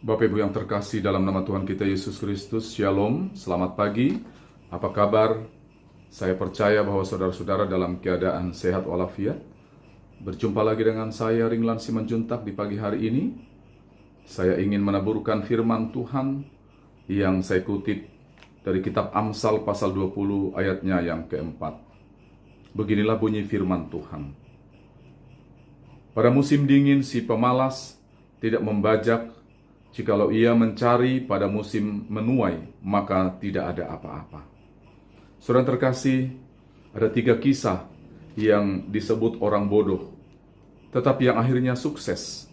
Bapak Ibu yang terkasih dalam nama Tuhan kita Yesus Kristus, Shalom, selamat pagi. Apa kabar? Saya percaya bahwa saudara-saudara dalam keadaan sehat walafiat. Berjumpa lagi dengan saya, Ringlan Simanjuntak, di pagi hari ini. Saya ingin menaburkan firman Tuhan yang saya kutip dari kitab Amsal pasal 20 ayatnya yang keempat. Beginilah bunyi firman Tuhan. Pada musim dingin si pemalas tidak membajak. Jikalau ia mencari pada musim menuai, maka tidak ada apa-apa. Saudara terkasih, ada 3 kisah yang disebut orang bodoh, tetapi yang akhirnya sukses,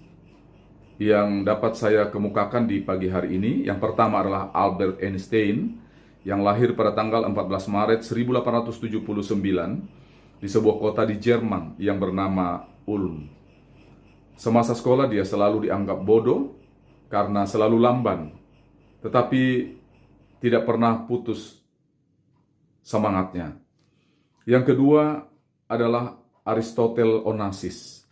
yang dapat saya kemukakan di pagi hari ini. Yang pertama adalah Albert Einstein, yang lahir pada tanggal 14 Maret 1879 di sebuah kota di Jerman yang bernama Ulm. Semasa sekolah dia selalu dianggap bodoh, karena selalu lamban, tetapi tidak pernah putus semangatnya. Yang kedua adalah Aristotle Onassis.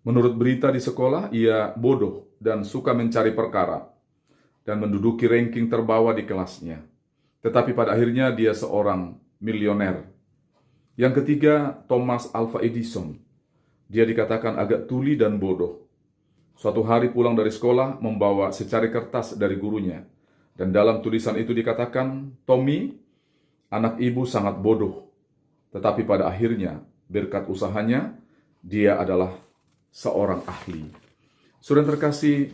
Menurut berita di sekolah, ia bodoh dan suka mencari perkara, dan menduduki ranking terbawah di kelasnya. Tetapi pada akhirnya dia seorang milioner. Yang ketiga, Thomas Alva Edison. Dia dikatakan agak tuli dan bodoh. Suatu hari pulang dari sekolah membawa secari kertas dari gurunya. Dan dalam tulisan itu dikatakan, Tommy, anak ibu sangat bodoh. Tetapi pada akhirnya, berkat usahanya, dia adalah seorang ahli. Saudara terkasih,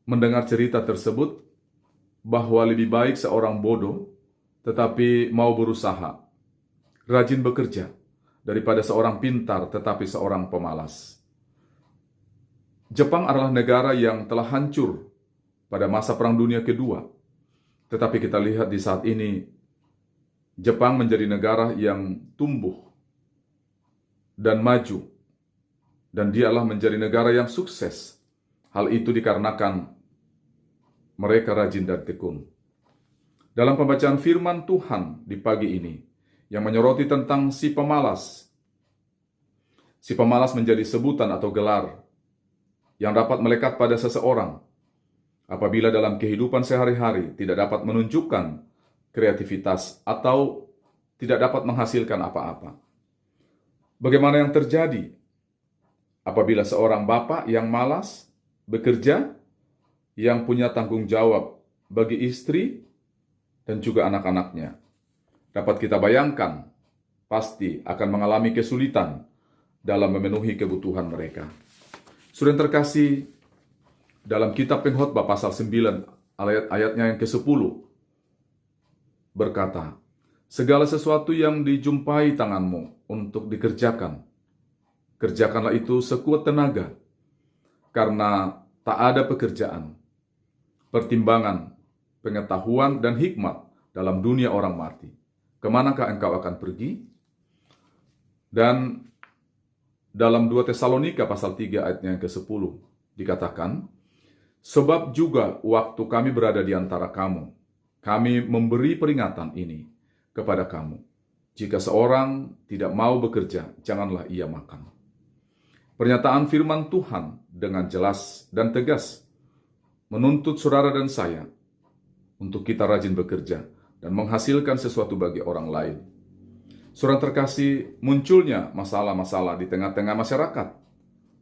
mendengar cerita tersebut, bahwa lebih baik seorang bodoh, tetapi mau berusaha, rajin bekerja, daripada seorang pintar tetapi seorang pemalas. Jepang adalah negara yang telah hancur pada masa Perang Dunia Kedua. Tetapi kita lihat di saat ini, Jepang menjadi negara yang tumbuh dan maju. Dan dialah menjadi negara yang sukses. Hal itu dikarenakan mereka rajin dan tekun. Dalam pembacaan firman Tuhan di pagi ini, yang menyoroti tentang si pemalas. Si pemalas menjadi sebutan atau gelar yang dapat melekat pada seseorang apabila dalam kehidupan sehari-hari tidak dapat menunjukkan kreativitas atau tidak dapat menghasilkan apa-apa. Bagaimana yang terjadi apabila seorang bapak yang malas bekerja, yang punya tanggung jawab bagi istri dan juga anak-anaknya? Dapat kita bayangkan, pasti akan mengalami kesulitan dalam memenuhi kebutuhan mereka. Saudara terkasih, dalam kitab Pengkhotbah pasal 9 ayatnya yang ke-10 berkata, segala sesuatu yang dijumpai tanganmu untuk dikerjakan, kerjakanlah itu sekuat tenaga, karena tak ada pekerjaan, pertimbangan, pengetahuan, dan hikmat dalam dunia orang mati. Kemanakah engkau akan pergi? Dan dalam 2 Tesalonika pasal 3 ayatnya yang ke-10 dikatakan, sebab juga waktu kami berada di antara kamu, kami memberi peringatan ini kepada kamu. Jika seorang tidak mau bekerja, janganlah ia makan. Pernyataan firman Tuhan dengan jelas dan tegas menuntut saudara dan saya untuk kita rajin bekerja dan menghasilkan sesuatu bagi orang lain. Saudara terkasih, munculnya masalah-masalah di tengah-tengah masyarakat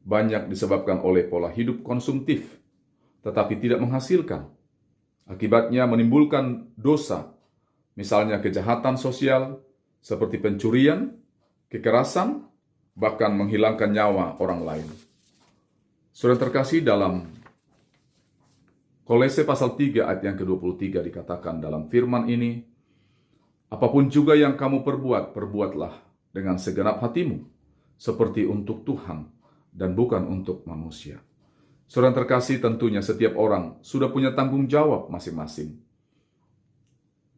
banyak disebabkan oleh pola hidup konsumtif, tetapi tidak menghasilkan. Akibatnya menimbulkan dosa, misalnya kejahatan sosial seperti pencurian, kekerasan, bahkan menghilangkan nyawa orang lain. Saudara terkasih, dalam Kolose pasal 3 ayat yang ke-23 dikatakan dalam firman ini, apapun juga yang kamu perbuat, perbuatlah dengan segenap hatimu, seperti untuk Tuhan dan bukan untuk manusia. Saudara terkasih, tentunya setiap orang sudah punya tanggung jawab masing-masing.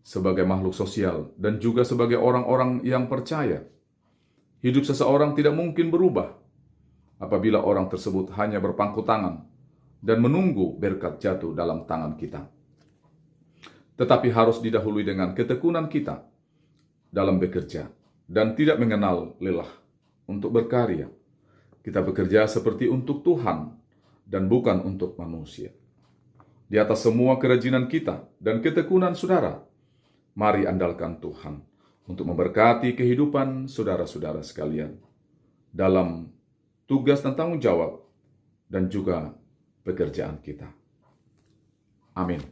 Sebagai makhluk sosial dan juga sebagai orang-orang yang percaya, hidup seseorang tidak mungkin berubah apabila orang tersebut hanya berpangku tangan dan menunggu berkat jatuh dalam tangan kita. Tetapi harus didahului dengan ketekunan kita dalam bekerja dan tidak mengenal lelah untuk berkarya. Kita bekerja seperti untuk Tuhan dan bukan untuk manusia. Di atas semua kerajinan kita dan ketekunan saudara, mari andalkan Tuhan untuk memberkati kehidupan saudara-saudara sekalian dalam tugas dan tanggung jawab dan juga pekerjaan kita. Amin.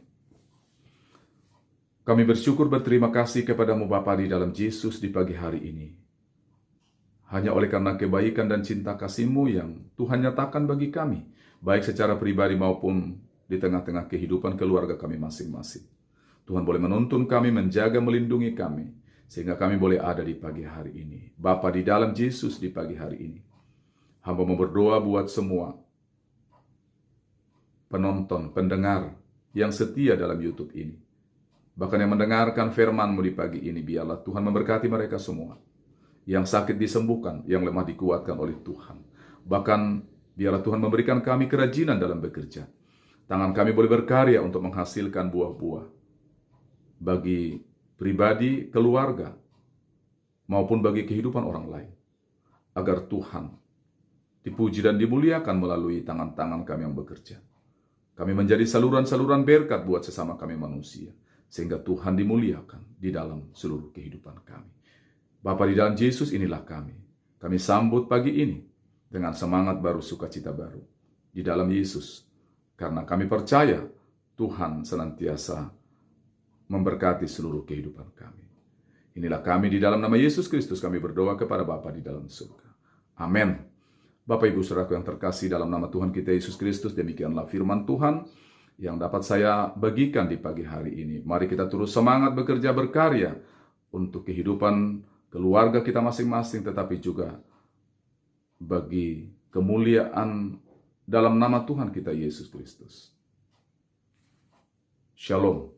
Kami bersyukur berterima kasih kepadamu Bapa di dalam Yesus di pagi hari ini. Hanya oleh karena kebaikan dan cinta kasih-Mu yang Tuhan nyatakan bagi kami, baik secara pribadi maupun di tengah-tengah kehidupan keluarga kami masing-masing. Tuhan boleh menuntun kami, menjaga, melindungi kami, sehingga kami boleh ada di pagi hari ini. Bapa di dalam Yesus di pagi hari ini, hamba mau berdoa buat semua penonton, pendengar yang setia dalam YouTube ini. Bahkan yang mendengarkan firman-Mu di pagi ini, biarlah Tuhan memberkati mereka semua. Yang sakit disembuhkan, yang lemah dikuatkan oleh Tuhan. Bahkan biarlah Tuhan memberikan kami kerajinan dalam bekerja. Tangan kami boleh berkarya untuk menghasilkan buah-buah bagi pribadi, keluarga, maupun bagi kehidupan orang lain. Agar Tuhan dipuji dan dimuliakan melalui tangan-tangan kami yang bekerja. Kami menjadi saluran-saluran berkat buat sesama kami manusia, sehingga Tuhan dimuliakan di dalam seluruh kehidupan kami. Bapa di dalam Yesus, inilah kami. Kami sambut pagi ini dengan semangat baru, sukacita baru di dalam Yesus. Karena kami percaya Tuhan senantiasa memberkati seluruh kehidupan kami. Inilah kami di dalam nama Yesus Kristus, kami berdoa kepada Bapa di dalam surga. Amin. Bapak Ibu Saudaraku yang terkasih, dalam nama Tuhan kita Yesus Kristus, demikianlah firman Tuhan yang dapat saya bagikan di pagi hari ini. Mari kita terus semangat bekerja berkarya untuk kehidupan keluarga kita masing-masing, tetapi juga bagi kemuliaan dalam nama Tuhan kita Yesus Kristus. Shalom.